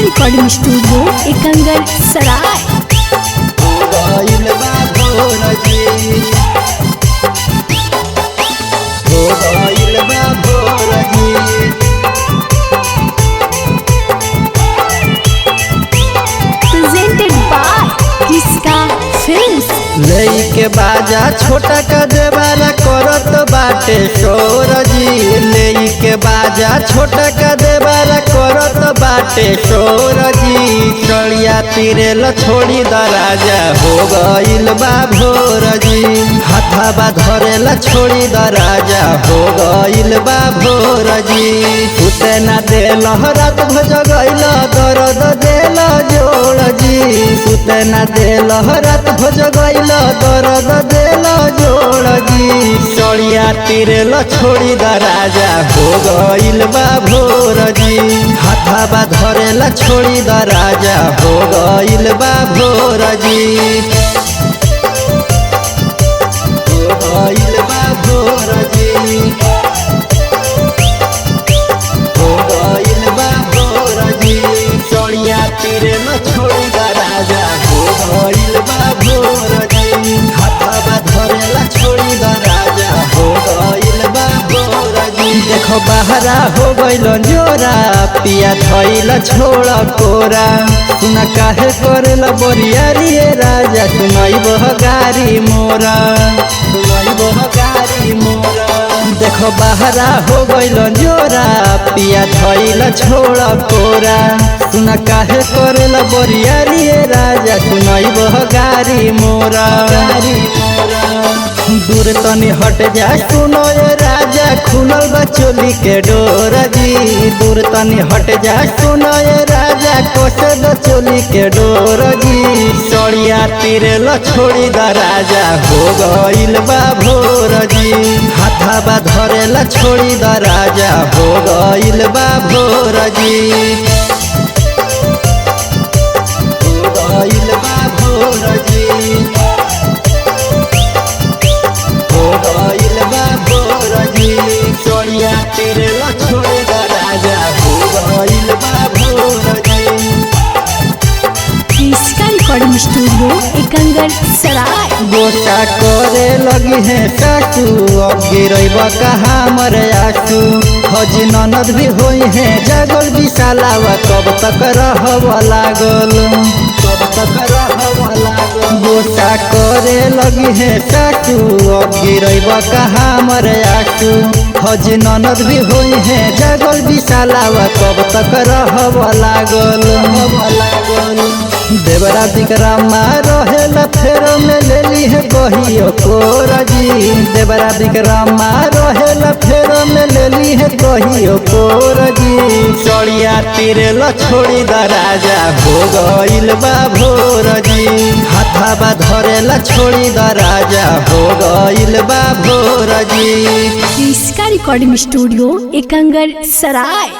Recording studio Ekangar सराय। Presented by किसका films. लेके बाजा छोटा का देवारा करत बाटे शोरजी। लेके बाजा छोटा का देवारा करत बाटे शोरजी। सड़िया तिरेल छोड़ी दराजा हो गइल बा भोरजी। हाथाबा धरेला छोड़ी दराजा हो गइल बा भोरजी। सुते ना देल रात भज गइल दर्द देल जोड़जी। सुते ना देल रात भज गइल दर्द देल जोड़जी। सड़िया तिरेल छोड़ी दराजा हो गइल बा भोरजी। हाथाबा धरेला छोड़ी दराजा हो गइल बा भोरजी। हो गइल बा भोरजी। हो गइल बा भोरजी। सड़िया तिरेल छोड़ी दराजा हो गइल बा भोरजी। हाथाबा धरेला छोड़ी दराजा हो गइल बा भोरजी। देखो बहरा हो गइल जोरा पिया धइल छोड़ कोरा। सुना काहे करेला बोरियारी राजा सुनाई बहगारी मोरा। सुनाई बहगारी मोरा। देखो बहरा हो गइल जोरा पिया धइल छोड़ कोरा। सुना काहे करेला बोरियारी राजा सुनाई बहगारी मोरा। दूर तनी हट जा सुनो ये राजा खुलल बा चोली के डोर जी। दूर तनी हट जा सुनो ये राजा कोसे दो चोली के डोर जी। सड़िया तिरेल छोड़ी दराजा हो गइल बा भोर जी। हाथाबा धरेला छोड़ी दराजा हो गइल बा भोर जी। हो गइल बा भोर जी। हो गइल बा भोरजी। सड़िया तिरेल छोड़ी दराजा हो गइल बा भोरजी। किसका रिकॉर्डिंग स्टूडियो एकंगर सराय। गोसा करे लगी है सासू अब गिरब कहा मर आसू। हज ननद भी होई है जागल विशालावा कब तक रहब लागल। कब तक रहब लागल। गोसा करे लगी है सासू अब गिरब कहा मर आसू। हज ननद भी होई है जागल विशालावा कब तक रहब लागल। देवरा विक्रमा रहेला फेर में लेली है कहियो कोरजी। देवरा विक्रमा रहेला फेर में लेली है कहियो कोरजी। सड़िया तिरेल छोड़ी दराजा हो गइल बा भोरजी। हाथाबा धरेला छोड़ी दराजा हो गइल बा भोरजी। किसका रिकॉर्डिंग स्टूडियो एकंगर सराय।